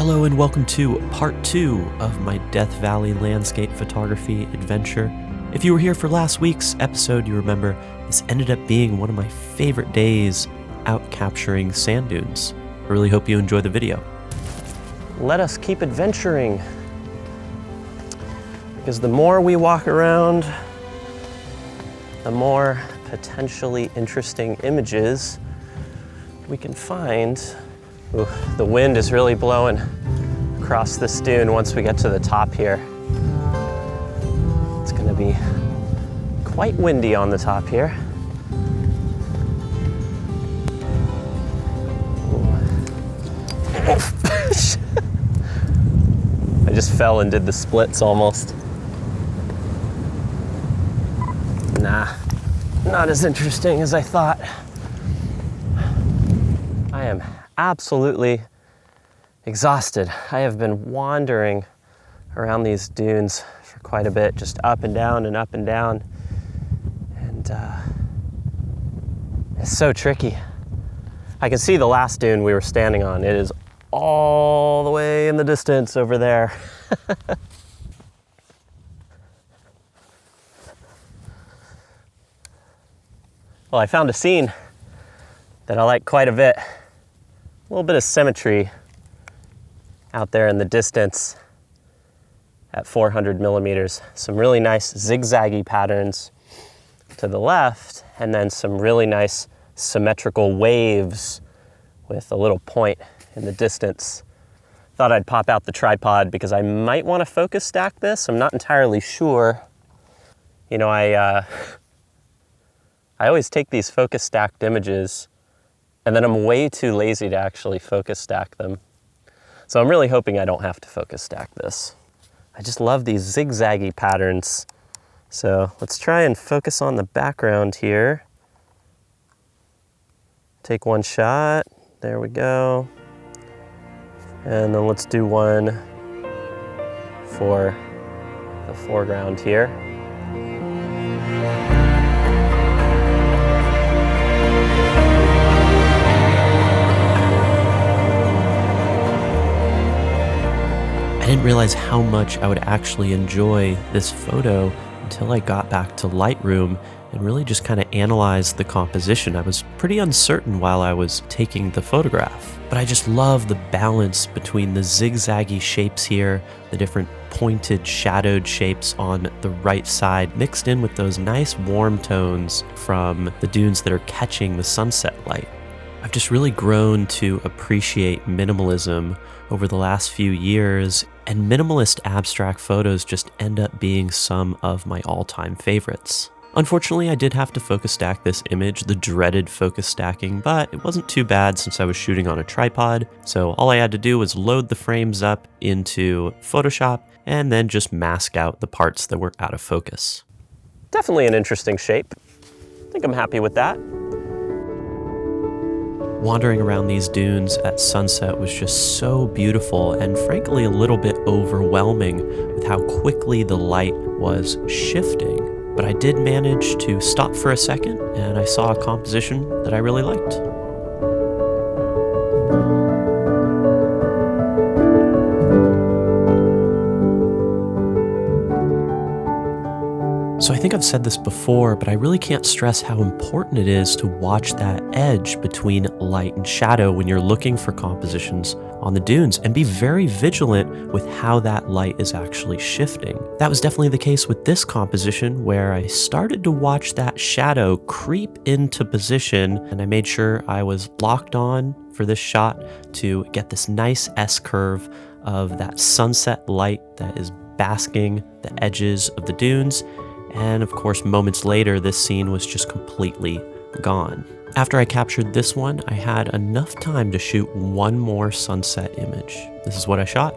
Hello and welcome to part 2 of my Death Valley landscape photography adventure. If you were here for last week's episode, you remember this ended up being one of my favorite days out capturing sand dunes. I really hope you enjoy the video. Let us keep adventuring, because the more we walk around, the more potentially interesting images we can find. Ooh, the wind is really blowing across this dune once we get to the top here. It's gonna be quite windy on the top here. I just fell and did the splits almost. Nah, not as interesting as I thought. I am absolutely exhausted. I have been wandering around these dunes for quite a bit, just up and down and up and down. And it's so tricky. I can see the last dune we were standing on. It is all the way in the distance over there. Well, I found a scene that I like quite a bit. A little bit of symmetry out there in the distance at 400 millimeters. Some really nice zigzaggy patterns to the left, and then some really nice symmetrical waves with a little point in the distance. Thought I'd pop out the tripod because I might want to focus stack this. I'm not entirely sure. You know, I always take these focus stacked images and then I'm way too lazy to actually focus stack them. So I'm really hoping I don't have to focus stack this. I just love these zigzaggy patterns. So let's try and focus on the background here. Take one shot, there we go. And then let's do one for the foreground here. I didn't realize how much I would actually enjoy this photo until I got back to Lightroom and really just kind of analyzed the composition. I was pretty uncertain while I was taking the photograph, but I just love the balance between the zigzaggy shapes here, the different pointed shadowed shapes on the right side, mixed in with those nice warm tones from the dunes that are catching the sunset light. I've just really grown to appreciate minimalism over the last few years, and minimalist abstract photos just end up being some of my all-time favorites. Unfortunately, I did have to focus stack this image, the dreaded focus stacking, but it wasn't too bad since I was shooting on a tripod, so all I had to do was load the frames up into Photoshop and then just mask out the parts that were out of focus. Definitely an interesting shape. I think I'm happy with that. Wandering around these dunes at sunset was just so beautiful and frankly a little bit overwhelming with how quickly the light was shifting. But I did manage to stop for a second and I saw a composition that I really liked. So I think I've said this before, but I really can't stress how important it is to watch that edge between light and shadow when you're looking for compositions on the dunes, and be very vigilant with how that light is actually shifting. That was definitely the case with this composition, where I started to watch that shadow creep into position, and I made sure I was locked on for this shot to get this nice S-curve of that sunset light that is basking the edges of the dunes. And of course, moments later, this scene was just completely gone. After I captured this one, I had enough time to shoot one more sunset image. This is what I shot.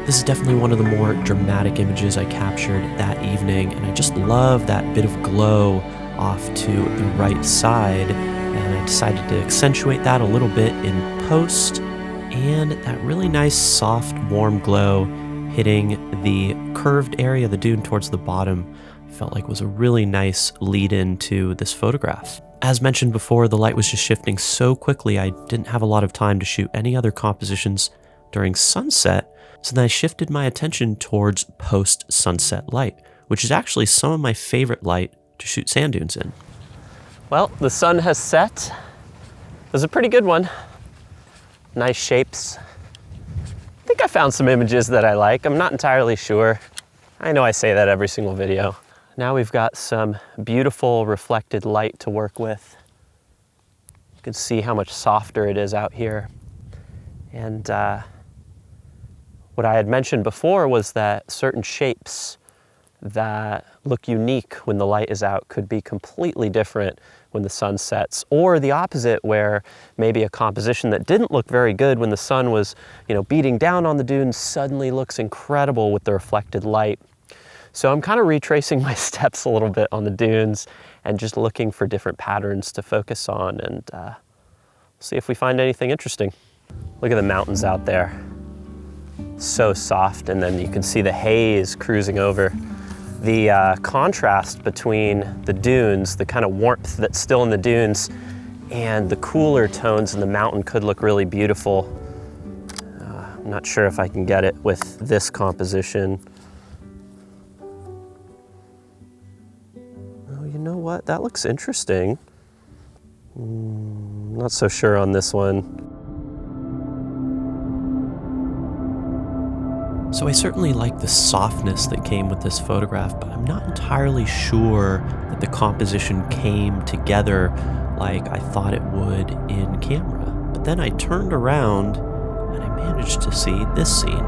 This is definitely one of the more dramatic images I captured that evening, and I just love that bit of glow off to the right side, and I decided to accentuate that a little bit in post, and that really nice soft warm glow hitting the curved area of the dune towards the bottom felt like was a really nice lead-in to this photograph. As mentioned before, the light was just shifting so quickly I didn't have a lot of time to shoot any other compositions during sunset, so then I shifted my attention towards post-sunset light, which is actually some of my favorite light to shoot sand dunes in. Well, the sun has set. It was a pretty good one. Nice shapes. I think I found some images that I like. I'm not entirely sure. I know I say that every single video. Now we've got some beautiful reflected light to work with. You can see how much softer it is out here. And what I had mentioned before was that certain shapes that look unique when the light is out could be completely different when the sun sets, or the opposite, where maybe a composition that didn't look very good when the sun was, beating down on the dunes suddenly looks incredible with the reflected light. So I'm kind of retracing my steps a little bit on the dunes and just looking for different patterns to focus on, and see if we find anything interesting. Look at the mountains out there. So soft, and then you can see the haze cruising over. The contrast between the dunes, the kind of warmth that's still in the dunes, and the cooler tones in the mountain could look really beautiful. I'm not sure if I can get it with this composition. Oh, you know what? That looks interesting. Not so sure on this one. So I certainly like the softness that came with this photograph, but I'm not entirely sure that the composition came together like I thought it would in camera. But then I turned around and I managed to see this scene.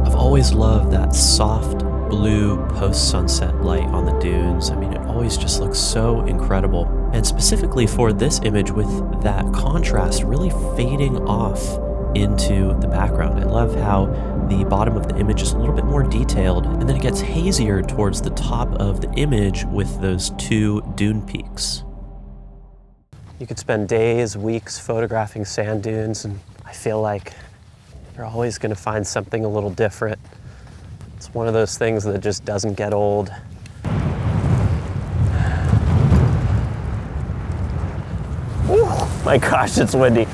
I've always loved that soft blue post-sunset light on the dunes. I mean, it always just looks so incredible. And specifically for this image, with that contrast really fading off into the background. I love how the bottom of the image is a little bit more detailed, and then it gets hazier towards the top of the image with those two dune peaks. You could spend days, weeks photographing sand dunes, and I feel like you're always going to find something a little different. It's one of those things that just doesn't get old. Oh my gosh, it's windy.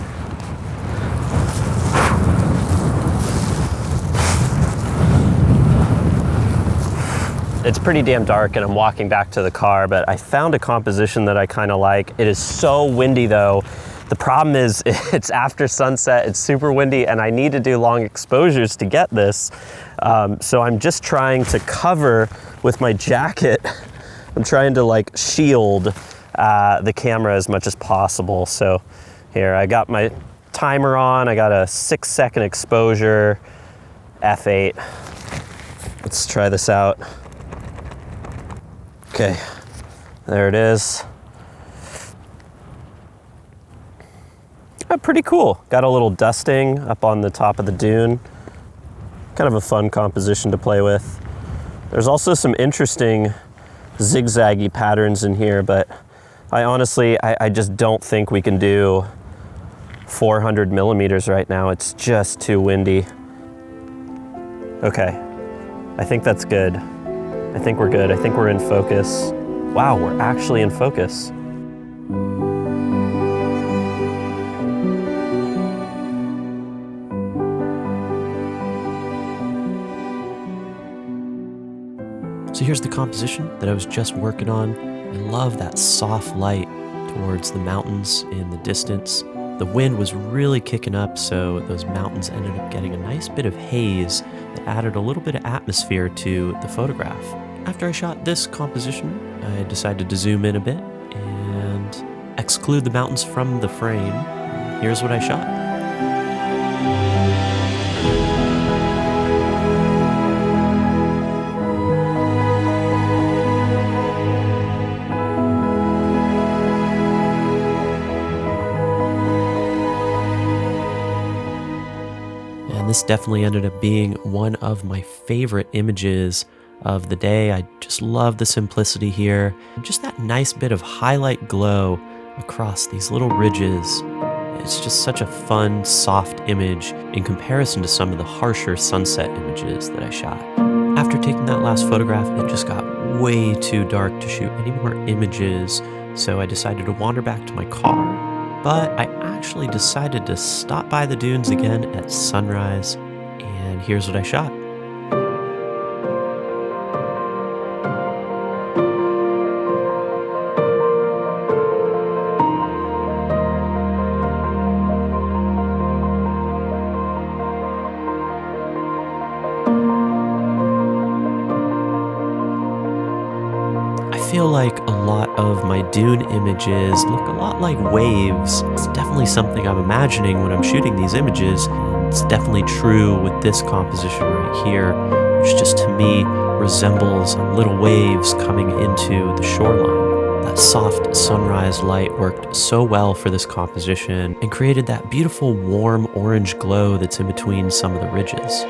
It's pretty damn dark and I'm walking back to the car, but I found a composition that I kind of like. It is so windy though. The problem is it's after sunset, it's super windy, and I need to do long exposures to get this. So I'm just trying to cover with my jacket. I'm trying to shield the camera as much as possible. So here, I got my timer on. I got a 6-second exposure, f8. Let's try this out. Okay, there it is. Pretty cool. Got a little dusting up on the top of the dune. Kind of a fun composition to play with. There's also some interesting zigzaggy patterns in here, but I honestly just don't think we can do 400 millimeters right now. It's just too windy. Okay, I think that's good. I think we're good. I think we're in focus. Wow, we're actually in focus. So here's the composition that I was just working on. I love that soft light towards the mountains in the distance. The wind was really kicking up, so those mountains ended up getting a nice bit of haze that added a little bit of atmosphere to the photograph. After I shot this composition, I decided to zoom in a bit and exclude the mountains from the frame. Here's what I shot. This definitely ended up being one of my favorite images of the day. I just love the simplicity here. And just that nice bit of highlight glow across these little ridges. It's just such a fun, soft image in comparison to some of the harsher sunset images that I shot. After taking that last photograph, it just got way too dark to shoot any more images, so I decided to wander back to my car. But I actually decided to stop by the dunes again at sunrise, and here's what I shot. I feel like a lot of my dune images look a lot like waves. It's definitely something I'm imagining when I'm shooting these images. It's definitely true with this composition right here, which just to me resembles little waves coming into the shoreline. That soft sunrise light worked so well for this composition and created that beautiful warm orange glow that's in between some of the ridges.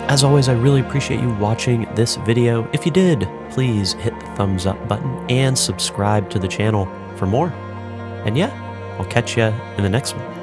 As always, I really appreciate you watching this video. If you did, please hit the thumbs up button and subscribe to the channel for more. And yeah, I'll catch you in the next one.